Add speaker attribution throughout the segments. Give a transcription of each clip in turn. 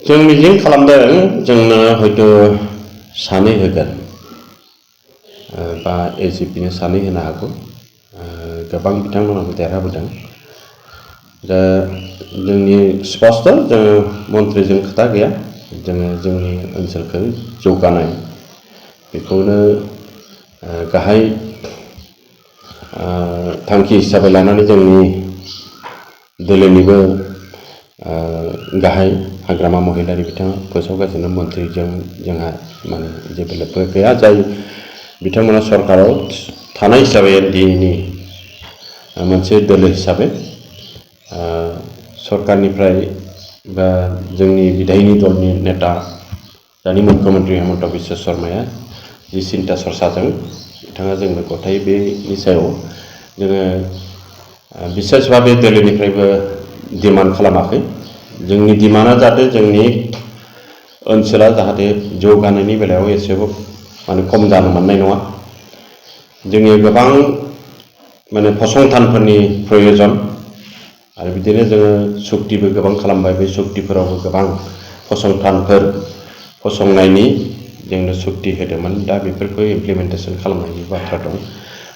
Speaker 1: जों मिजिं खालामदों जोंनो हयथ' सानै होगोन बा एजिपिनो सानै होनो हागौ गोबां बिथांमोनाबो देरहाबोदों दा जोंनि स्पष्ट जोङो मन्थ्रिजों खोथा गैया जोङो जोंनि ओनसोलखौ जौगानाय बेखौनो गाहाय थांखि हिसाबै लानानै जोंनि दोलोनिबो गाहाय हाग्रामा महिलारि बिथाङा फोसावगासिनो मन्थ्रिजों जोंहा माने जेबो लोब्बा गैया जाय बिथांमोना सरकाराव थानाय हिसाबै एनडिएनि मोनसे दोलो हिसाबै सरकारनिफ्राय बा जोंनि बिधायिनि दलनि नेता दानि मुख्यमन्त्रि हेमन्त बिश्व शर्माया जि सिन्ता सरसाजों बिथाङा जोंनो गथायो बेनि सायाव जोङो बिसेस भाबे दोलोनिफ्रायबो डिमान्ड खालामाखै जोंनि डिमान्डआ जाहाथे जोंनि ओनसोला जाहाथे जौगानायनि बेलायाव एसेबो माने खम जानो मोननाय नङा जोंनि गोबां माने फसंथानफोरनि प्रयोजन आरो बिदिनो जोङो सुक्तिबो गोबां खालामबाय बे सुक्तिफोरावबो गोबां फसंथानफोर फसंनायनि जोंनो सुक्ति होदोंमोन दा बेफोरखौ इमप्लिमेन्टेसन खालामनायनि बाथ्रा दं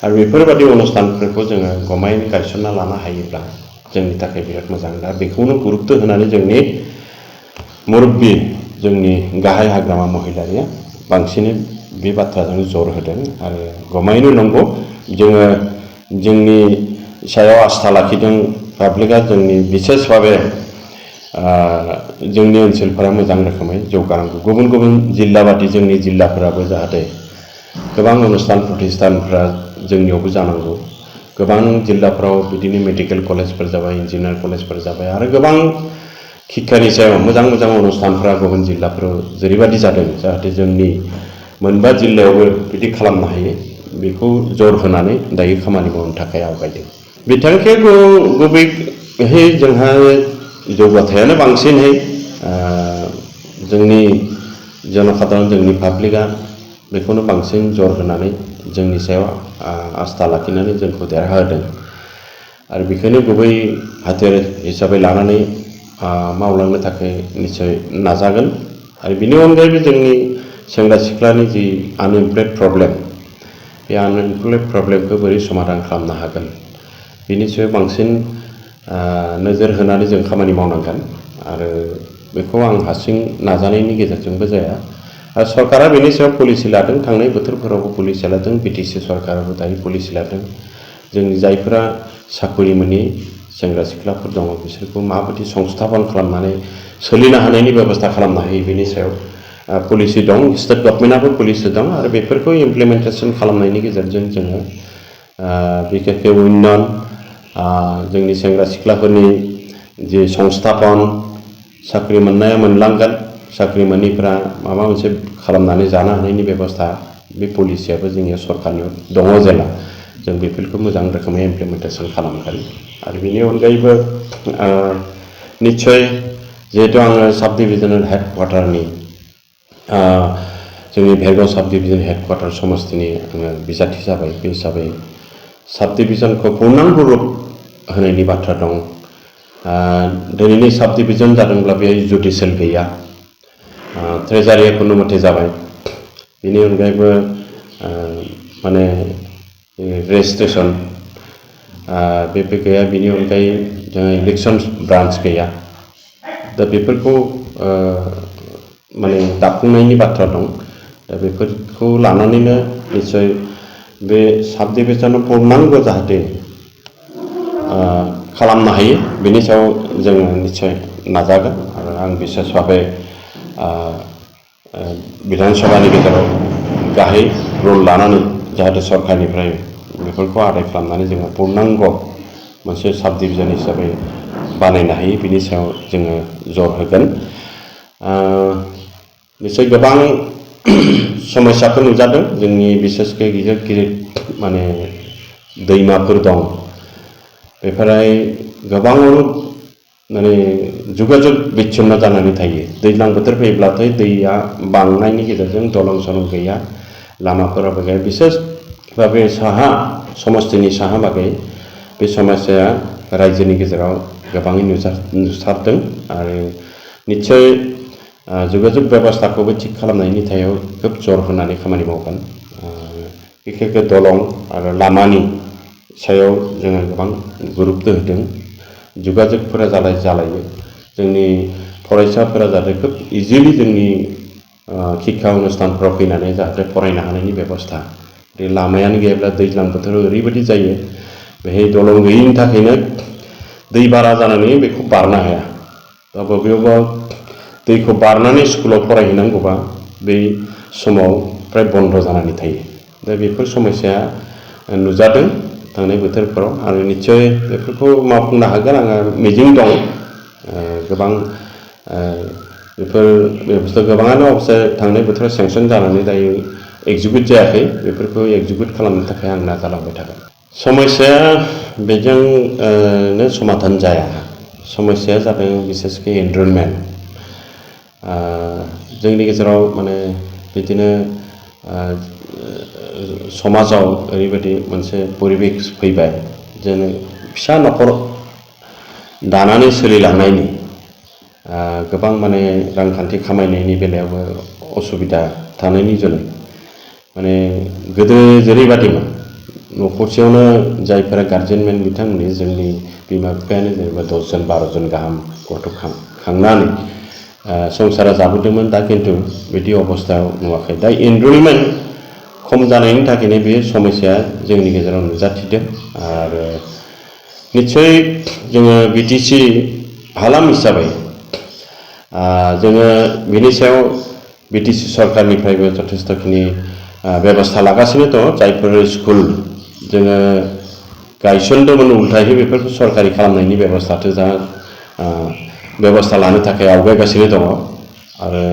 Speaker 1: आरो बेफोरबादि अनुष्ठानफोरखौ जोङो गमायैनो गायसनना लानो हायोब्ला जोंनि थाखाय बिराद मोजां दा बेखौनो गुरुत्व होनानै जोंनि मुरब्बि जोंनि गाहाय हाग्रामा महिलारिया बांसिनै बे बाथ्राजों जर होदों आरो गमायैनो नंगौ जोङो जोंनि सायाव आस्था लाखिदों पाब्लिकआ जोंनि बिसेस भाबे जोंनि ओनसोलफोरा मोजां रोखोमै जौगानांगौ गुबुन गुबुन जिल्ला बादि जोंनि जिल्लाफोराबो जाहाथे गोबां अनुष्ठान प्रतिष्ठानफ्रा जोंनियावबो जानांगौ गोबां जिल्लाफ्राव बिदिनो मेडिकेल कलेजफोर जाबाय इन्जिनियार कलेजफोर जाबाय आरो गोबां शिक्षानि सायाव मोजां मोजां अनुष्ठानफ्रा गुबुन जिल्लाफोराव जेरैबादि जादों जाहाथे जोंनि मोनबा जिल्लायावबो बिदि खालामनो हायो बेखौ जर होनानै दायो खामानि मावनो थाखाय आवगायदों बिथांखिया गुबैयै जोंहा जौगाथायानो बांसिनहै जोंनि जनसाधारन जोंनि पाब्लिकआ बेखौनो बांसिन जर होनानै जोंनि सायाव आस्था लाखिनानै जोंखौ देरहाहोदों आरो बेखौनो गुबै हाथियार हिसाबै लानानै मावलांनो थाखाय निश्चय नाजागोन आरो बिनि अनगायैबो जोंनि सेंग्रा सिख्लानि जि आनएमप्लयड प्रब्लेम बे आनएमप्लयड प्रब्लेमखौ बोरै समाधान खालामनो हागोन बिनि सायाव बांसिन नोजोर होनानै जों खामानि मावनांगोन आरो बेखौ आं हारसिं नाजानायनि गेजेरजोंबो जाया आरो सरकारा बेनि सायाव पलिसि लादों थांनाय बोथोरफोरावबो पलिसि लादों बिटिसि सरकाराबो दायो पलिसि लादों जोंनि जायफोरा साख्रि मोनि सेंग्रा सिख्लाफोर दङ बिसोरखौ माबायदि संस्थापन खालामनानै सोलिनो हानायनि बेबस्था खालामनो हायो बेनि सायाव पलिसि दं स्टेट गभर्नमेन्टआबो पलिसि दं आरो बेफोरखौ इमप्लिमेन्टेसन खालामनायनि गेजेरजों जोङो बिखेखके उन्नयन जोंनि सेंग्रा सिख्लाफोरनि जि संस्थापन साख्रि मोननाया मोनलांगोन साख्रि मोनैफ्रा माबा मोनसे खालामनानै जानो हानायनि बेबस्था बे पलिसियाबो जोंनि सरकारनियाव दङ जेला जों बेफोरखौ मोजां रोखोमै इमप्लिमेन्टेसन खालामगोन आरो बेनि अनगायैबो निस्सय जिहेतु आङो साब डिभिजनेल हेडक्वार्टारनि जोंनि भेरगाव साब डिभिजन हेडक्वार्टार समस्तिनि आङो बिजाथि जाबाय बे हिसाबै साब डिभिजनखौ पूर्णांग रुप होनायनि बाथ्रा दं दिनैनि साब डिभिजन जादोंब्ला बेहाय जुडिसियेल गैया ट्रेजारिया खुनु मथे जाबाय बेनि अनगायैबो माने रेजिस्ट्रेसन बेबो गैया बेनि अनगायै जोङो इलेक्सन ब्रान्च गैया दा बेफोरखौ माने दाफुंनायनि बाथ्रा दं दा बेफोरखौ लानानैनो निस्सय बे साब डिभिजनाव पूर्णांग जाहाथे खालामनो हायो बेनि सायाव जोङो निस्सय नाजागोन आरो आं बिसेस भाबे बिधान सभानि गेजेराव गाहाय रल लानानै जाहाथे सरकारनिफ्राय बेफोरखौ आदाय खालामनानै जोङो पूर्णांग मोनसे साब डिभिजन हिसाबै बानायनो हायो बिनि सायाव जोङो जर होगोन निश्चय गोबां समस्याफोर नुजादों जोंनि बिसेसके गिदिर गिदिर माने दैमाफोर दं बेफोराय गोबाङावनो माने जुगाजुग बिच्छिन्न जानानै थायो दैज्लां बोथोर फैब्लाथाय दैया बांनायनि गेजेरजों दलं सलं गैया लामाफोराबो गैया बिसेस भाबे साहा समस्तिनि साहा बागै बे समस्याया रायजोनि गेजेराव गोबाङै नुसारदों आरो निस्सय जगाजग बेबस्थाखौबो थिग खालामनायनि सायाव खोब जर होनानै खामानि मावगोन। बिखेखकै दलं आरो लामानि सायाव जोङो गोबां गुरुत्त होदों। जगाजगफोरा जालायो जोंनि फरायसाफोरा जाहाथे खोब इजिलि जोंनि शिक्षा अनुष्ठानफोराव फैनानै जाहाथे फरायनो हानायनि बेबस्था। बे लामायानो गैयाब्ला दैज्लां बोथोराव ओरैबायदि जायो बेहाय दलं गैयिनि थाखायनो दै बारा जानानै बेखौ बारनो हाया। दा बबेयावबा दैखौ बारनानै स्कुलाव फरायहैनांगौबा बै समाव फ्राय बन्द जानानै थायो। दा बेफोर समस्याया नुजादों थांनाय बोथोरफोराव आरो निस्सय बेफोरखौ मावफुंनो हागोन आंहा मिजिं दं। गोबां बेफोर बेबस्था गोबाङानो अबसे थांनाय बोथोराव सेंसन जानानै दायो एग्जिकिउट जायाखै। बेफोरखौ एग्जिकिउट खालामनो थाखाय आं नाजालांबाय थागोन। समस्याया बेजोंनो समाधान जाया। समस्याया जादों बिसेसकै एनरलमेन्ट। जोंनि गेजेराव माने बिदिनो समाजाव ओरैबायदि मोनसे परिबेस फैबाय जेन फिसा न'खर दानानै सोलिलांनायनि गोबां माने रांखान्थि खामायनायनि बेलायावबो असुबिदा थानायनि जुनै माने गोदो जेरैबादिमोन न'खरसेयावनो जायफोरा गार्जेनमोन बिथांमोननि जोंनि बिमा बिफायानो जेनेबा 10 जन 12 जन गाहाम गथ' खांनानै संसारा जाबोदोंमोन। दा खिन्थु बिदि अबस्थायाव नुवाखै। दा एनरलमेन्ट खम जानायनि थाखायनो बे समस्याया जोंनि गेजेराव नुजाथिदों। आरो निस्सय जोङो बिटिसि हालाम हिसाबै जोङो बिनि सायाव बिटिसि सरकारनिफ्रायबो जथेस्थ'खिनि बेबस्था लागासिनो दङ। जायफोर स्कुल जोङो गायसनदोंमोन उल्थायै बेफोरखौ सरकारि खालामनायनि बेबस्था लानो थाखाय आवगायगासिनो दङ। आरो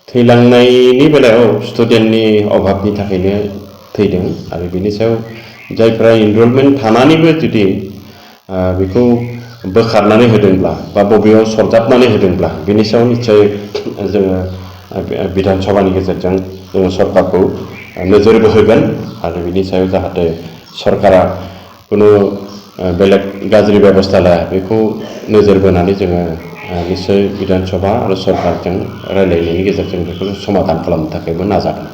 Speaker 1: थैलांनायनि बेलायाव स्टुडेन्टनि अभाबनि थाखायनो थैदों। आरो बिनि सायाव जायफ्रा एनरलमेन्ट थानानैबो जुदि बेखौ बोखारनानै होदोंब्ला बा बबेयाव सरजाबनानै होदोंब्ला बिनि सायाव निस्सय जोङो बिधान सभानि गेजेरजों जोङो सरकारखौ नोजोर बोहोगोन। आरो बिनि सायाव जाहाथे सरकारा कुनु बेलेग गाज्रि बेबस्था लाया बेखौ नोजोर बोनानै जोङो निस्सय बिधान सभा आरो सरकारजों रायलायनायनि गेजेरजों बेखौ समाधान खालामनो थाखायबो नाजागोन।